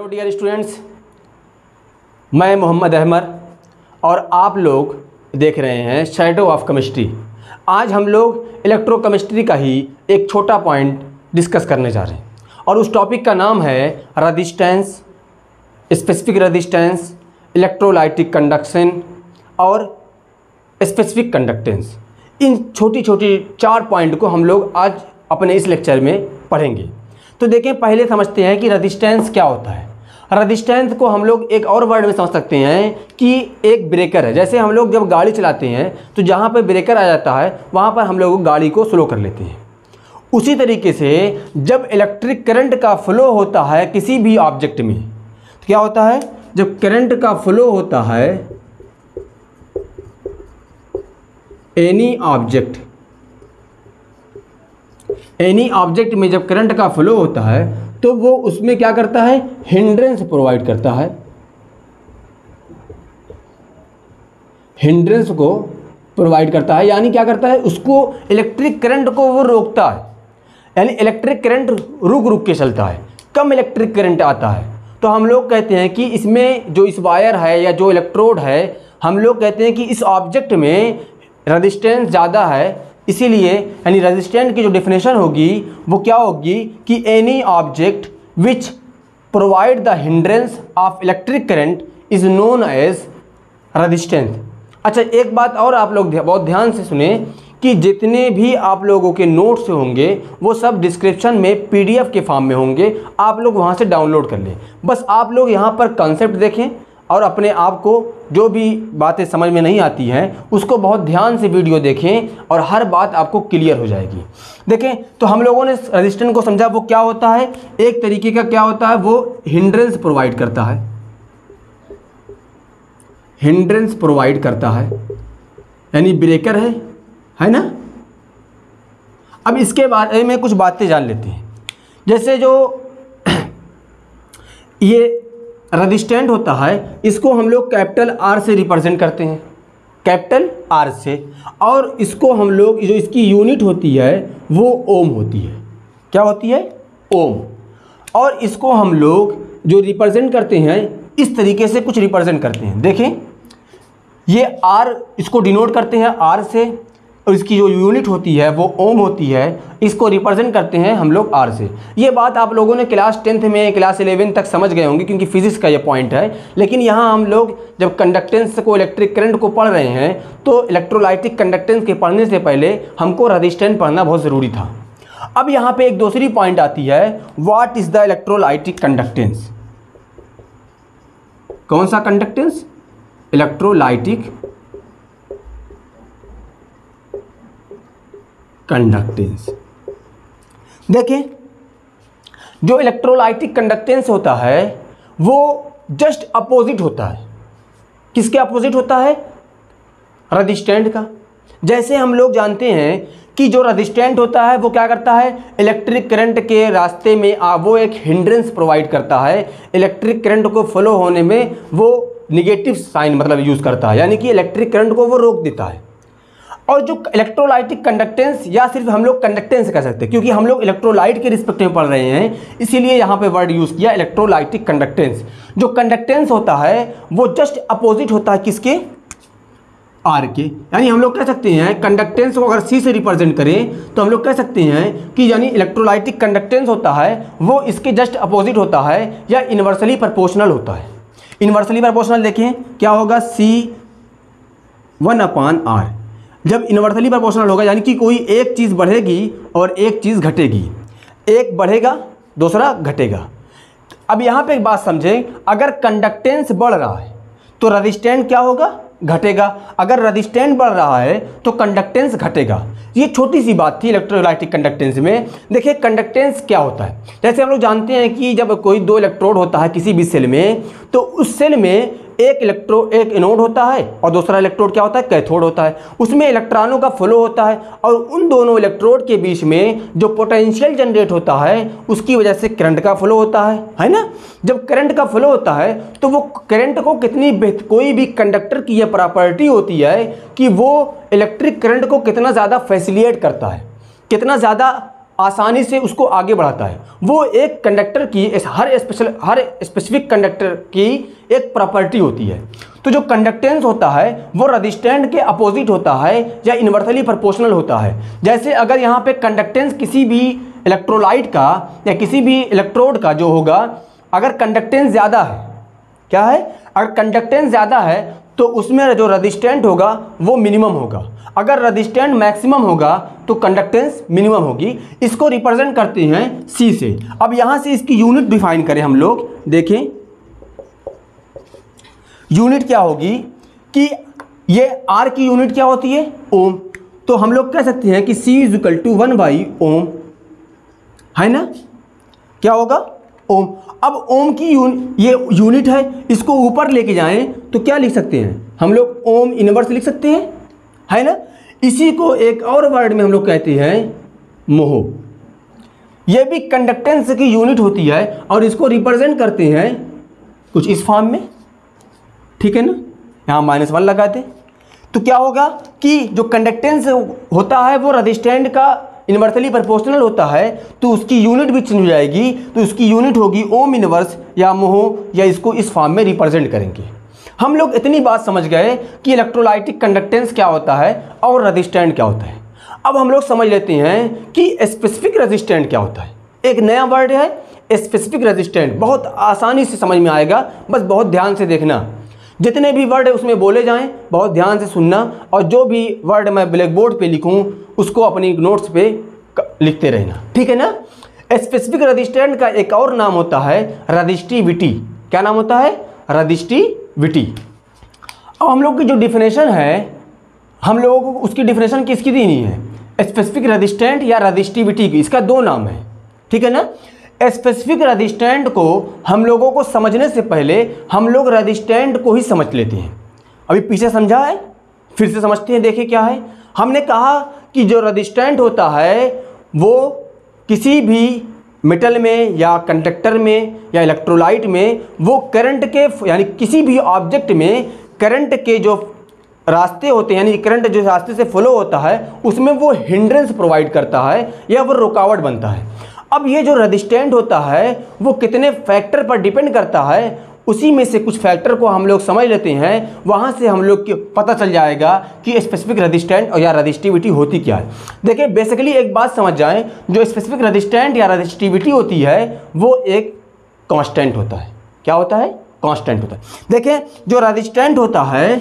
Hello dear students, मैं मोहम्मद अहमद और आप लोग देख रहे हैं शैडो ऑफ केमिस्ट्री। आज हम लोग इलेक्ट्रोकेमिस्ट्री का ही एक छोटा पॉइंट डिस्कस करने जा रहे हैं और उस टॉपिक का नाम है resistance, specific resistance, electrolytic conduction और स्पेसिफिक कंडक्टेंस। इन छोटी छोटी 4 पॉइंट को हम लोग आज अपने इस लेक्चर में पढ़ेंगे। तो देखें, पहले समझते हैं कि रेजिस्टेंस क्या होता है। रेजिस्टेंस को हम लोग एक और वर्ड में समझ सकते हैं कि एक ब्रेकर है। जैसे हम लोग जब गाड़ी चलाते हैं तो जहाँ पर ब्रेकर आ जाता है वहाँ पर हम लोग गाड़ी को स्लो कर लेते हैं। उसी तरीके से जब इलेक्ट्रिक करंट का फ्लो होता है किसी भी ऑब्जेक्ट में, तो क्या होता है, जब करंट का फ्लो होता है एनी ऑब्जेक्ट में, जब करंट का फ्लो होता है तो वो उसमें क्या करता है, हिंड्रेंस प्रोवाइड करता है। हिंड्रेंस को प्रोवाइड करता है यानी क्या करता है, उसको इलेक्ट्रिक करंट को वो रोकता है। यानी इलेक्ट्रिक करंट रुक रुक के चलता है, कम इलेक्ट्रिक करंट आता है। तो हम लोग कहते हैं कि इसमें जो इस वायर है या जो इलेक्ट्रोड है, हम लोग कहते हैं कि इस ऑब्जेक्ट में रेजिस्टेंस ज़्यादा है। इसीलिए यानी रेजिस्टेंस की जो डेफिनेशन होगी वो क्या होगी कि any object which provide the hindrance of electric current is known as resistance. अच्छा, एक बात और आप लोग बहुत ध्यान से सुने कि जितने भी आप लोगों के नोट्स होंगे वो सब डिस्क्रिप्शन में PDF के फॉर्म में होंगे, आप लोग वहाँ से डाउनलोड कर लें। बस आप लोग यहाँ पर कॉन्सेप्ट देखें और अपने आप को जो भी बातें समझ में नहीं आती हैं उसको बहुत ध्यान से वीडियो देखें और हर बात आपको क्लियर हो जाएगी। देखें, तो हम लोगों ने रेजिस्टेंस को समझा, वो क्या होता है, एक तरीके का क्या होता है, वो हिंड्रेंस प्रोवाइड करता है। हिंड्रेंस प्रोवाइड करता है यानी ब्रेकर है ना। अब इसके बाद में कुछ बातें जान लेते हैं। जैसे जो ये रेजिस्टेंट होता है इसको हम लोग कैपिटल R से रिप्रेजेंट करते हैं, कैपिटल R से। और इसको हम लोग जो इसकी यूनिट होती है वो ओम होती है। क्या होती है, ओम। और इसको हम लोग जो रिप्रेजेंट करते हैं इस तरीके से कुछ रिप्रेजेंट करते हैं। देखें, ये R इसको डिनोट करते हैं R से और इसकी जो यूनिट होती है वो ओम होती है, इसको रिप्रेजेंट करते हैं हम लोग R से। ये बात आप लोगों ने क्लास 10th में, क्लास 11 तक समझ गए होंगे क्योंकि फिजिक्स का ये पॉइंट है। लेकिन यहाँ हम लोग जब कंडक्टेंस को, इलेक्ट्रिक करंट को पढ़ रहे हैं तो इलेक्ट्रोलाइटिक कंडक्टेंस के पढ़ने से पहले हमको रेजिस्टेंस पढ़ना बहुत ज़रूरी था। अब यहाँ पे एक दूसरी पॉइंट आती है, what is the electrolytic conductance. कौन सा कंडक्टेंस, इलेक्ट्रोलाइटिक कंडक्टेंस। देखें, जो इलेक्ट्रोलाइटिक कंडक्टेंस होता है वो जस्ट अपोजिट होता है। किसके अपोजिट होता है, रेजिस्टेंट का। जैसे हम लोग जानते हैं कि जो रेजिस्टेंट होता है वो क्या करता है, इलेक्ट्रिक करंट के रास्ते में वो एक हिंड्रेंस प्रोवाइड करता है। इलेक्ट्रिक करंट को फ्लो होने में वो निगेटिव साइन मतलब यूज़ करता है, यानी कि इलेक्ट्रिक करंट को वो रोक देता है। और जो इलेक्ट्रोलाइटिक कंडक्टेंस, या सिर्फ हम लोग कंडक्टेंस कह सकते हैं क्योंकि हम लोग इलेक्ट्रोलाइट के रिस्पेक्ट में पढ़ रहे हैं, इसीलिए यहाँ पे वर्ड यूज़ किया इलेक्ट्रोलाइटिक कंडक्टेंस। जो कंडक्टेंस होता है वो जस्ट अपोजिट होता है किसके, R के। यानी हम लोग कह सकते हैं कंडक्टेंस को अगर C से रिप्रेजेंट करें तो हम लोग कह सकते हैं कि यानी इलेक्ट्रोलाइटिक कंडक्टेंस होता है वो इसके जस्ट अपोजिट होता है या इन्वर्सली प्रोपोर्शनल होता है। इन्वर्सली प्रोपोर्शनल देखें क्या होगा, C1/R। जब इन्वर्सली प्रोपोर्शनल होगा यानी कि कोई एक चीज़ बढ़ेगी और एक चीज़ घटेगी, एक बढ़ेगा दूसरा घटेगा। अब यहाँ पे एक बात समझें, अगर कंडक्टेंस बढ़ रहा है तो रेजिस्टेंस क्या होगा, घटेगा। अगर रेजिस्टेंस बढ़ रहा है तो कंडक्टेंस घटेगा। ये छोटी सी बात थी इलेक्ट्रोलाइटिक कंडक्टेंस में। देखिए, कंडक्टेंस क्या होता है, जैसे हम लोग जानते हैं कि जब कोई 2 इलेक्ट्रोड होता है किसी भी सेल में, तो उस सेल में एक एनोड होता है और दूसरा इलेक्ट्रोड क्या होता है, कैथोड होता है। उसमें इलेक्ट्रॉनों का फ्लो होता है और उन दोनों इलेक्ट्रोड के बीच में जो पोटेंशियल जनरेट होता है उसकी वजह से करंट का फ्लो होता है ना। जब करंट का फ्लो होता है तो वो करंट को कोई भी कंडक्टर की यह प्रॉपर्टी होती है कि वो इलेक्ट्रिक करंट को कितना ज़्यादा फैसिलिटेट करता है, कितना ज़्यादा आसानी से उसको आगे बढ़ाता है। वो एक कंडक्टर की हर स्पेसिफिक कंडक्टर की एक प्रॉपर्टी होती है। तो जो कंडक्टेंस होता है वो रजिस्टेंस के अपोजिट होता है या इन्वर्सली प्रोपोर्शनल होता है। जैसे अगर यहाँ पे कंडक्टेंस किसी भी इलेक्ट्रोलाइट का या किसी भी इलेक्ट्रोड का जो होगा, अगर कंडक्टेंस ज़्यादा है, क्या है, अगर कंडक्टेंस ज़्यादा है तो उसमें जो रजिस्टेंट होगा वो मिनिमम होगा। अगर रजिस्टेंट मैक्सिमम होगा तो कंडक्टेंस मिनिमम होगी। इसको रिप्रेजेंट करते हैं C से। अब यहाँ से इसकी यूनिट डिफाइन करें हम लोग, देखें यूनिट क्या होगी कि ये R की यूनिट क्या होती है, ओम। तो हम लोग कह सकते हैं कि C = 1/ओम, है ना, क्या होगा, ओम। अब ओम की ये यूनिट है, इसको ऊपर लेके जाएं तो क्या लिख सकते हैं हम लोग, ओम इनवर्स लिख सकते हैं, है ना। इसी को एक और वर्ड में हम लोग कहते हैं मोह। ये भी कंडक्टेंस की यूनिट होती है और इसको रिप्रेजेंट करते हैं कुछ इस फॉर्म में, ठीक है ना। यहाँ -1 लगा दें तो क्या होगा कि जो कंडक्टेंस होता है वो रजिस्टेंट का इन्वर्सली प्रोपोर्शनल होता है, तो उसकी यूनिट भी चेंज हो जाएगी। तो उसकी यूनिट होगी ओम इनवर्स या मोह, या इसको इस फॉर्म में रिप्रेजेंट करेंगे। हम लोग इतनी बात समझ गए कि इलेक्ट्रोलाइटिक कंडक्टेंस क्या होता है और रजिस्टेंट क्या होता है। अब हम लोग समझ लेते हैं कि स्पेसिफिक रजिस्टेंट क्या होता है। एक नया वर्ड है स्पेसिफिक रजिस्टेंट, बहुत आसानी से समझ में आएगा, बस बहुत ध्यान से देखना। जितने भी वर्ड है उसमें बोले जाएं, बहुत ध्यान से सुनना, और जो भी वर्ड मैं ब्लैक बोर्ड पे लिखूं उसको अपनी नोट्स पे लिखते रहना, ठीक है ना। स्पेसिफिक रजिस्टेंट का एक और नाम होता है रजिस्टिविटी। क्या नाम होता है, रजिस्टिविटी। अब हम लोग की जो डिफिनेशन है, हम लोगों को उसकी डिफिनेशन किसकी देनी है, स्पेसिफिक रजिस्टेंट या रजिस्टिविटी की। इसका 2 नाम है, ठीक है ना। स्पेसिफिक रजिस्टेंट को हम लोगों को समझने से पहले हम लोग रजिस्टेंट को ही समझ लेते हैं। अभी पीछे समझा है, फिर से समझते हैं, देखिए क्या है। हमने कहा कि जो रजिस्टेंट होता है वो किसी भी मेटल में या कंडक्टर में या इलेक्ट्रोलाइट में वो करंट के, यानी किसी भी ऑब्जेक्ट में करंट के जो रास्ते होते हैं, यानी करंट जो रास्ते से फ्लो होता है उसमें वो हिंड्रेंस प्रोवाइड करता है या वो रुकावट बनता है। अब ये जो रजिस्टेंट होता है वो कितने फैक्टर पर डिपेंड करता है, उसी में से कुछ फैक्टर को हम लोग समझ लेते हैं। वहाँ से हम लोग को पता चल जाएगा कि स्पेसिफिक रजिस्टेंट और या रजिस्टिविटी होती क्या है। देखिए बेसिकली एक बात समझ जाएं, जो स्पेसिफिक रजिस्टेंट या रजिस्टिविटी होती है वो एक कांस्टेंट होता है। क्या होता है, कांस्टेंट होता है। देखिए जो रजिस्टेंट होता है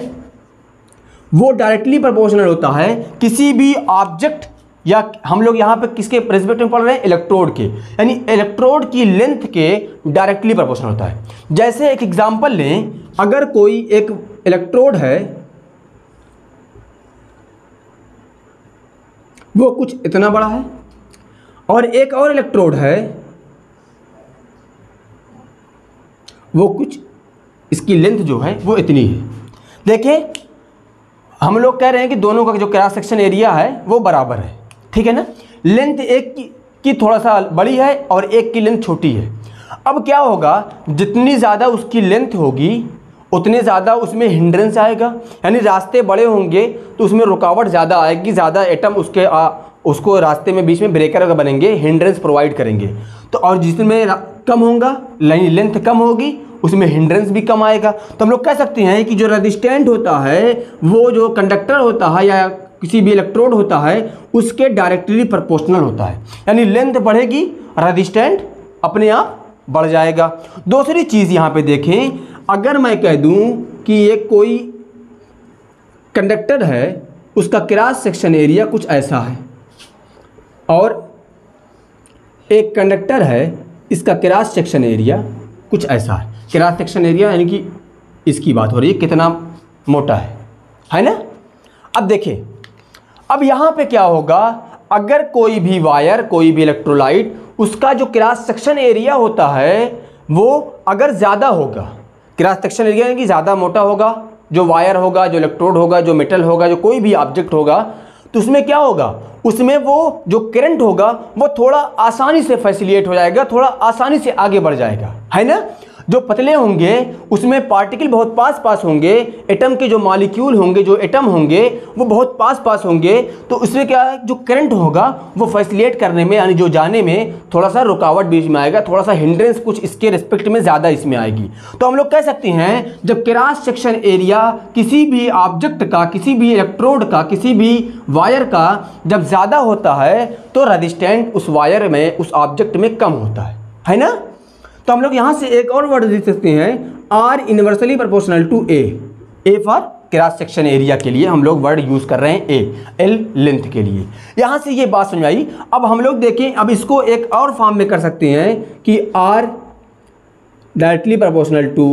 वो डायरेक्टली प्रोपोर्शनल होता है किसी भी ऑब्जेक्ट, या हम लोग यहाँ पे किसके रेस्पेक्ट में पढ़ रहे हैं, इलेक्ट्रोड के, यानी इलेक्ट्रोड की लेंथ के डायरेक्टली प्रोपोर्शनल होता है। जैसे एक एग्जांपल लें, अगर कोई एक इलेक्ट्रोड है वो कुछ इतना बड़ा है और एक और इलेक्ट्रोड है वो कुछ, इसकी लेंथ जो है वो इतनी है। देखिए हम लोग कह रहे हैं कि दोनों का जो क्रॉस सेक्शन एरिया है वो बराबर है, ठीक है ना। लेंथ एक की थोड़ा सा बड़ी है और एक की लेंथ छोटी है। अब क्या होगा, जितनी ज़्यादा उसकी लेंथ होगी उतने ज़्यादा उसमें हिंड्रेंस आएगा, यानी रास्ते बड़े होंगे तो उसमें रुकावट ज़्यादा आएगी, ज़्यादा एटम उसको रास्ते में बीच में ब्रेकर बनेंगे, हिंड्रेंस प्रोवाइड करेंगे। तो और जिसमें कम होगा, लेंथ कम होगी, उसमें हिंड्रेंस भी कम आएगा। तो हम लोग कह सकते हैं कि जो रजिस्टेंट होता है वो जो कंडक्टर होता है या किसी भी इलेक्ट्रोड होता है उसके डायरेक्टली प्रोपोर्शनल होता है, यानी लेंथ बढ़ेगी रजिस्टेंट अपने आप बढ़ जाएगा। दूसरी चीज़ यहाँ पे देखें, अगर मैं कह दूं कि एक कोई कंडक्टर है उसका क्रॉस सेक्शन एरिया कुछ ऐसा है और एक कंडक्टर है इसका क्रॉस सेक्शन एरिया कुछ ऐसा है। क्रॉस सेक्शन एरिया यानी कि इसकी बात हो रही है, कितना मोटा है ना। अब देखिए, अब यहाँ पे क्या होगा, अगर कोई भी वायर, कोई भी इलेक्ट्रोलाइट, उसका जो क्रॉस सेक्शन एरिया होता है वो अगर ज़्यादा होगा, क्रॉस सेक्शन एरिया यानी कि ज़्यादा मोटा होगा, जो वायर होगा, जो इलेक्ट्रोड होगा, जो मेटल होगा, जो कोई भी ऑब्जेक्ट होगा, तो उसमें क्या होगा, उसमें वो जो करंट होगा वो थोड़ा आसानी से फैसिलिटेट हो जाएगा, थोड़ा आसानी से आगे बढ़ जाएगा, है ना। जो पतले होंगे उसमें पार्टिकल बहुत पास पास होंगे, एटम के जो मॉलिक्यूल होंगे, जो एटम होंगे वो बहुत पास पास होंगे, तो उसमें क्या है, जो करंट होगा वो फैसिलिटेट करने में, यानी जो जाने में थोड़ा सा रुकावट बीच में आएगा, थोड़ा सा हिंड्रेंस कुछ इसके रिस्पेक्ट में ज़्यादा इसमें आएगी। तो हम लोग कह सकते हैं जब क्रॉस सेक्शन एरिया किसी भी ऑब्जेक्ट का, किसी भी इलेक्ट्रोड का, किसी भी वायर का जब ज़्यादा होता है तो रेजिस्टेंस उस वायर में, उस ऑब्जेक्ट में कम होता है ना। तो हम लोग यहाँ से एक और वर्ड लिख सकते हैं, R inversely proportional to A for cross section area के लिए हम लोग वर्ड यूज़ कर रहे हैं ए, एल लेंथ के लिए। यहाँ से ये बात समझ आई। अब हम लोग देखें, अब इसको एक और फॉर्म में कर सकते हैं कि R directly proportional to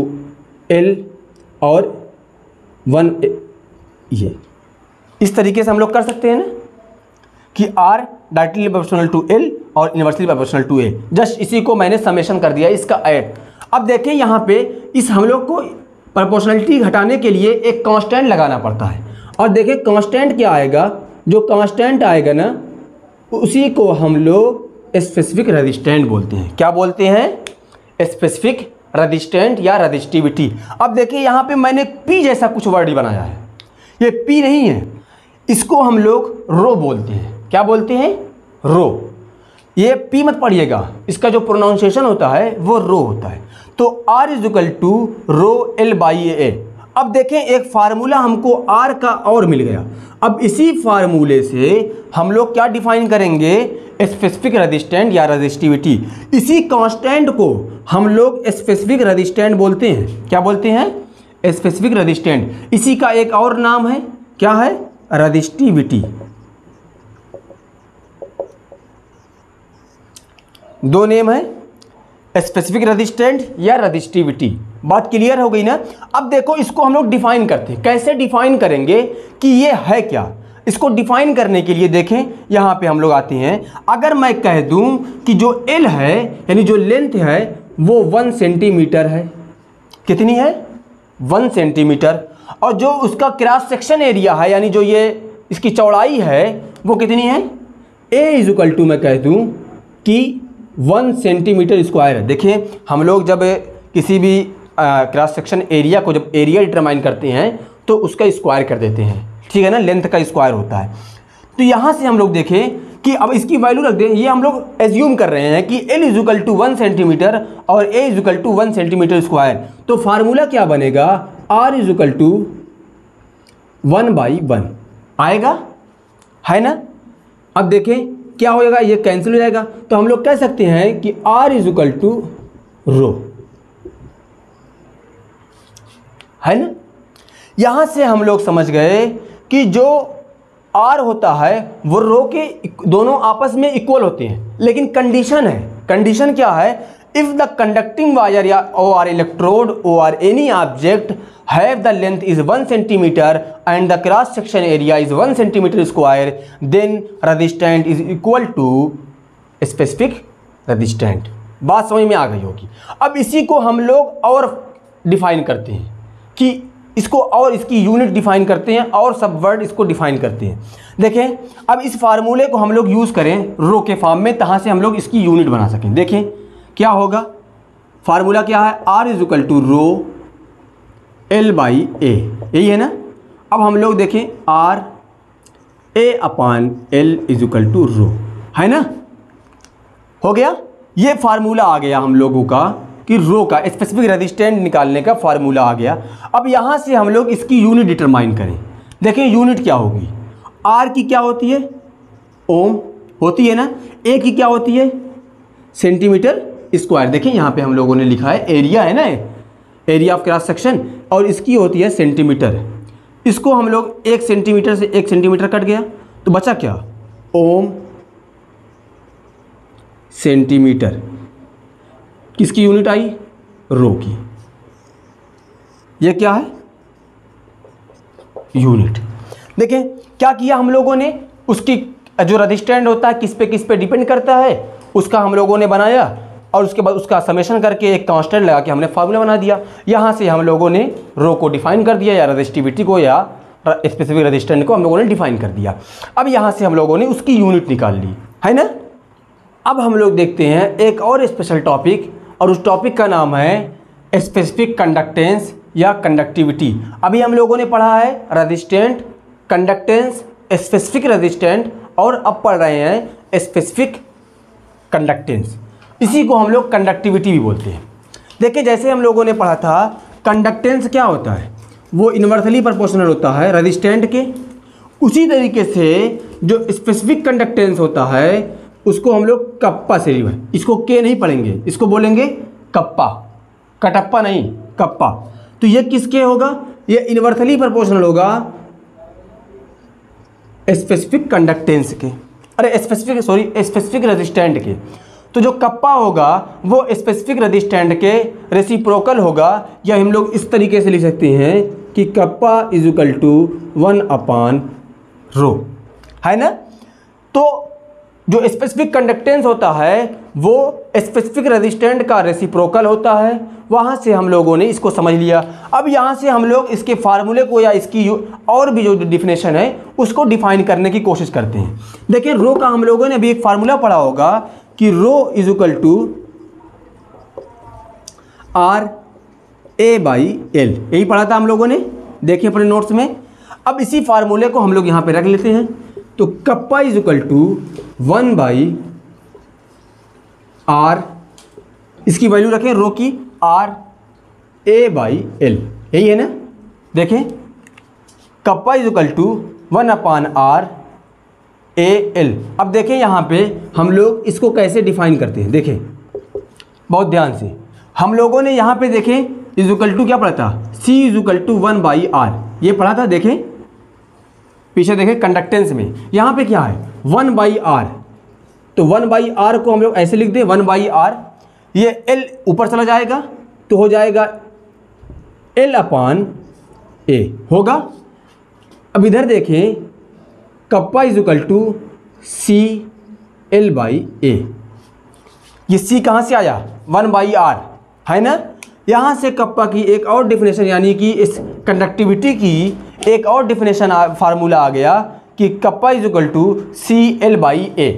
L और 1 ये इस तरीके से हम लोग कर सकते हैं ना कि R directly proportional to L और inversely proportional to A. Just इसी को मैंने समेशन कर दिया, इसका ऐड। अब देखें यहाँ पे इस हम लोग को प्रोपोर्शनलिटी घटाने के लिए एक कांस्टेंट लगाना पड़ता है, और देखें कांस्टेंट क्या आएगा, जो कांस्टेंट आएगा ना उसी को हम लोग स्पेसिफिक रेजिस्टेंट बोलते हैं। क्या बोलते हैं? स्पेसिफिक रेजिस्टेंट या रेजिस्टिविटी। अब देखिए यहाँ पे मैंने पी जैसा कुछ वर्ड ही बनाया है, ये पी नहीं है, इसको हम लोग रो बोलते हैं। क्या बोलते हैं? रो। ये पी मत पढ़िएगा, इसका जो प्रोनाउंसिएशन होता है वो रो होता है। तो R is equal to rho L by A. अब देखें एक फार्मूला हमको R का और मिल गया। अब इसी फार्मूले से हम लोग क्या डिफाइन करेंगे? स्पेसिफिक रेजिस्टेंट या रेजिस्टिविटी। इसी कांस्टेंट को हम लोग स्पेसिफिक रेजिस्टेंट बोलते हैं। क्या बोलते हैं? Specific resistant. इसी का एक और नाम है, क्या है? रेजिस्टिविटी। दो नेम है, स्पेसिफिक रेजिस्टेंट या रेजिस्टिविटी। बात क्लियर हो गई ना? अब देखो इसको हम लोग डिफाइन करते हैं। कैसे डिफाइन करेंगे कि ये है क्या? इसको डिफाइन करने के लिए देखें यहाँ पे हम लोग आते हैं। अगर मैं कह दूं कि जो एल है यानी जो लेंथ है वो 1 सेंटीमीटर है। कितनी है? 1 सेंटीमीटर। और जो उसका क्रॉस सेक्शन एरिया है यानी जो ये इसकी चौड़ाई है वो कितनी है? ए इज इक्वल टू मैं कह दूं कि 1 सेंटीमीटर स्क्वायर है। देखिए हम लोग जब किसी भी क्रॉस सेक्शन एरिया को जब एरिया डिटरमाइन करते हैं तो उसका स्क्वायर कर देते हैं, ठीक है ना, लेंथ का स्क्वायर होता है। तो यहाँ से हम लोग देखें कि अब इसकी वैल्यू रख दें। ये हम लोग एज्यूम कर रहे हैं कि L is equal to 1 centimetre और A is equal to 1 centimetre square. तो फार्मूला क्या बनेगा? आर इज इक्वल टू 1/1 आएगा, है ना। अब देखें क्या होएगा, ये कैंसिल हो जाएगा। तो हम लोग कह सकते हैं कि R is equal to rho, है ना। यहां से हम लोग समझ गए कि जो R होता है वो रो के दोनों आपस में इक्वल होते हैं, लेकिन कंडीशन है। कंडीशन क्या है? इफ द कंडक्टिंग वायर या और इलेक्ट्रोड और any object have the length is 1 centimeter and the cross section area is 1 centimeter square, then resistance is equal to specific resistance। बात समझ में आ गई होगी। अब इसी को हम लोग और डिफाइन करते हैं कि इसको, और इसकी यूनिट डिफाइन करते हैं और सब वर्ड इसको डिफाइन करते हैं। देखें अब इस फार्मूले को हम लोग यूज़ करें रो के फॉर्म में, तहाँ से हम लोग इसकी यूनिट बना सकें। देखें क्या होगा, फार्मूला क्या है? R is equal to rho L by A, यही है ना। अब हम लोग देखें R A upon L is equal to rho, है ना। हो गया, ये फार्मूला आ गया हम लोगों का कि रो का स्पेसिफिक रेजिस्टेंट निकालने का फार्मूला आ गया। अब यहाँ से हम लोग इसकी यूनिट डिटरमाइन करें। देखें यूनिट क्या होगी? R की क्या होती है? ओम होती है ना। A की क्या होती है? Centimetre square. देखें यहाँ पे हम लोगों ने लिखा है एरिया, है ना, एरिया ऑफ क्रॉस सेक्शन, और इसकी होती है सेंटीमीटर। इसको हम लोग 1 सेंटीमीटर से 1 सेंटीमीटर कट गया तो बचा क्या? ओम सेंटीमीटर। किसकी यूनिट आई? रो की। ये क्या है? यूनिट। देखें क्या किया हम लोगों ने, उसकी जो रेजिस्टेंट होता है किस पे डिपेंड करता है उसका हम लोगों ने बनाया, और उसके बाद उसका समेशन करके एक कांस्टेंट लगा के हमने फार्मूला बना दिया। यहाँ से हम लोगों ने रो को डिफाइन कर दिया, या रेजिस्टिविटी को या स्पेसिफिक रेजिस्टेंट को हम लोगों ने डिफाइन कर दिया। अब यहाँ से हम लोगों ने उसकी यूनिट निकाल ली, है ना। अब हम लोग देखते हैं एक और स्पेशल टॉपिक, और उस टॉपिक का नाम है स्पेसिफिक कंडक्टेंस या कंडक्टिविटी। अभी हम लोगों ने पढ़ा है रेजिस्टेंट, कंडक्टेंस, स्पेसिफिक रेजिस्टेंट और अब पढ़ रहे हैं स्पेसिफिक कंडक्टेंस। इसी को हम लोग कंडक्टिविटी भी बोलते हैं। देखिए जैसे हम लोगों ने पढ़ा था कंडक्टेंस क्या होता है, वो इन्वर्सली प्रोपोर्शनल होता है रेजिस्टेंट के। उसी तरीके से जो स्पेसिफिक कंडक्टेंस होता है उसको हम लोग कप्पा से रिवर्स, इसको के नहीं पढ़ेंगे, इसको बोलेंगे कप्पा, कटप्पा नहीं, कप्पा। तो ये किसके होगा, ये इन्वर्सली प्रोपोर्शनल होगा स्पेसिफिक कंडक्टेंस के, अरे स्पेसिफिक रेजिस्टेंट के। तो जो कप्पा होगा वो स्पेसिफिक रेजिस्टेंट के रेसिप्रोकल होगा, या हम लोग इस तरीके से लिख सकते हैं कि कप्पा इज इक्वल टू 1/ρ, है ना। तो जो स्पेसिफिक कंडक्टेंस होता है वो स्पेसिफिक रेजिस्टेंट का रेसिप्रोकल होता है। वहाँ से हम लोगों ने इसको समझ लिया। अब यहाँ से हम लोग इसके फार्मूले को या इसकी और भी जो डिफिनेशन है उसको डिफाइन करने की कोशिश करते हैं। देखिए रो का हम लोगों ने अभी एक फार्मूला पढ़ा होगा कि रो इज इक्वल टू RA/L, यही पढ़ा था हम लोगों ने, देखिए अपने नोट्स में। अब इसी फार्मूले को हम लोग यहाँ पे रख लेते हैं। तो kappa is equal to 1/R, इसकी वैल्यू रखें रो की RA/L, यही है ना। देखें kappa is equal to 1/RAL। अब देखें यहाँ पे हम लोग इसको कैसे डिफाइन करते हैं, देखें बहुत ध्यान से। हम लोगों ने यहाँ पे देखें इज इक्वल टू क्या पढ़ा था, C is equal to 1/R, ये पढ़ा था। देखें पीछे देखें कंडक्टेंस में यहाँ पे क्या है 1/R, तो 1/R को हम लोग ऐसे लिख दें 1/R, ये L ऊपर चला जाएगा तो हो जाएगा L/A होगा। अब इधर देखें kappa is equal to CL/A, ये C कहाँ से आया 1/R, है ना। यहाँ से कप्पा की एक और डिफिनेशन यानी कि इस कंडक्टिविटी की एक और डिफिनेशन फार्मूला आ गया कि kappa is equal to CL/A,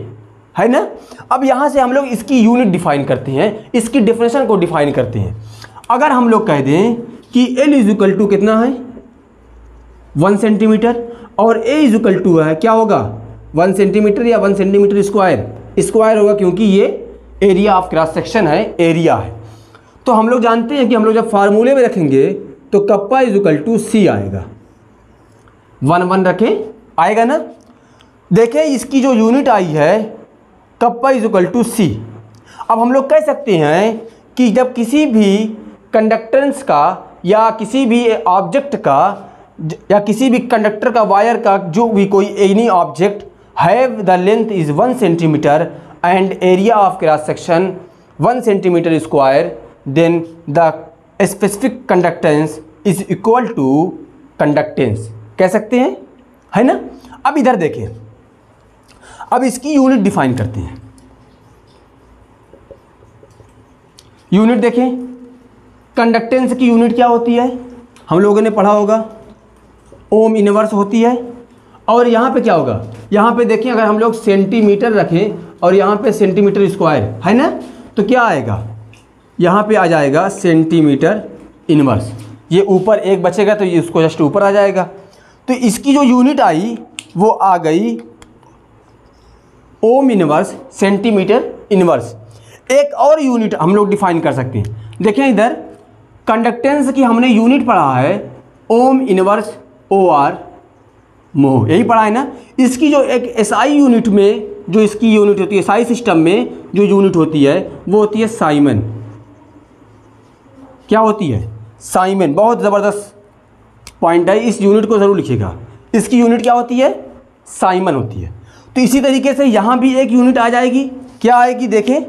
है ना। अब यहाँ से हम लोग इसकी यूनिट डिफाइन करते हैं, इसकी डिफिनेशन को डिफाइन करते हैं। अगर हम लोग कह दें कि L इज इक्वल टू कितना है 1 सेंटीमीटर और A इज इक्वल टू है क्या होगा 1 सेंटीमीटर या 1 सेंटीमीटर स्क्वायर होगा, क्योंकि ये एरिया ऑफ क्रॉस सेक्शन है, एरिया है। तो हम लोग जानते हैं कि हम लोग जब फार्मूले में रखेंगे तो kappa is equal to C आएगा, 1 रखें आएगा ना। देखें इसकी जो यूनिट आई है kappa is equal to C। अब हम लोग कह सकते हैं कि जब किसी भी कंडक्टेंस का या किसी भी ऑब्जेक्ट का या किसी भी कंडक्टर का वायर का जो भी कोई any object have the length is 1 centimetre and area of cross section 1 centimetre square, then the specific conductance is equal to conductance कह सकते हैं, है ना। अब इधर देखें, अब इसकी यूनिट डिफाइन करते हैं। यूनिट देखें, कंडक्टेंस की यूनिट क्या होती है हम लोगों ने पढ़ा होगा, ओम इनवर्स होती है। और यहाँ पे क्या होगा, यहाँ पे देखें अगर हम लोग सेंटीमीटर रखें और यहाँ पे सेंटीमीटर स्क्वायर, है ना, तो क्या आएगा यहाँ पे आ जाएगा सेंटीमीटर इनवर्स। ये ऊपर एक बचेगा तो ये उसको जस्ट ऊपर आ जाएगा। तो इसकी जो यूनिट आई वो आ गई ओम इनवर्स सेंटीमीटर इनवर्स। एक और यूनिट हम लोग डिफाइन कर सकते हैं। देखें इधर कंडक्टेंस की हमने यूनिट पढ़ा है ओम इनवर्स OR मोह, यही पढ़ा है ना। इसकी जो एक SI यूनिट में जो इसकी यूनिट होती है, SI सिस्टम में जो यूनिट होती है वो होती है साइमन। क्या होती है साइमन, बहुत ज़बरदस्त पॉइंट है, इस यूनिट को ज़रूर लिखिएगा। इसकी यूनिट क्या होती है साइमन होती है। तो इसी तरीके से यहाँ भी एक यूनिट आ जाएगी, क्या आएगी देखें,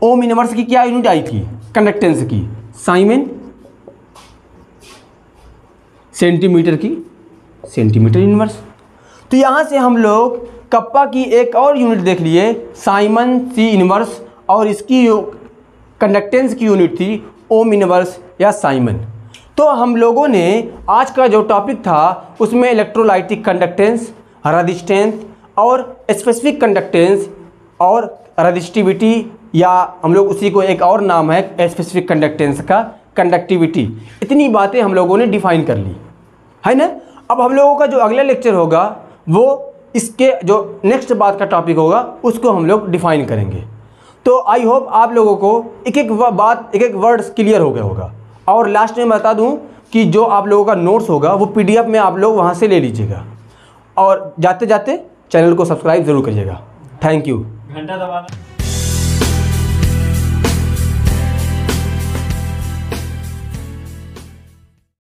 ओम इनवर्स की क्या यूनिट आई थी कंडक्टेंस की, साइमन, सेंटीमीटर की सेंटीमीटर इनवर्स। तो यहाँ से हम लोग कप्पा की एक और यूनिट देख लिए साइमन C इनवर्स, और इसकी कंडक्टेंस की यूनिट थी ओम इनवर्स या साइमन। तो हम लोगों ने आज का जो टॉपिक था उसमें इलेक्ट्रोलाइटिक कंडक्टेंस, रेजिस्टेंस और स्पेसिफिक कंडक्टेंस और रेजिस्टिविटी या हम लोग उसी को एक और नाम है स्पेसिफिक कंडक्टेंस का कंडक्टिविटी। इतनी बातें हम लोगों ने डिफ़ाइन कर ली है ना। अब हम लोगों का जो अगला लेक्चर होगा वो इसके जो नेक्स्ट बात का टॉपिक होगा उसको हम लोग डिफ़ाइन करेंगे। तो आई होप आप लोगों को एक एक वर्ड्स क्लियर हो गया होगा। और लास्ट में बता दूं कि जो आप लोगों का नोट्स होगा वो PDF में आप लोग वहाँ से ले लीजिएगा। और जाते जाते चैनल को सब्सक्राइब ज़रूर करिएगा। Thank you. घंटा दबाना।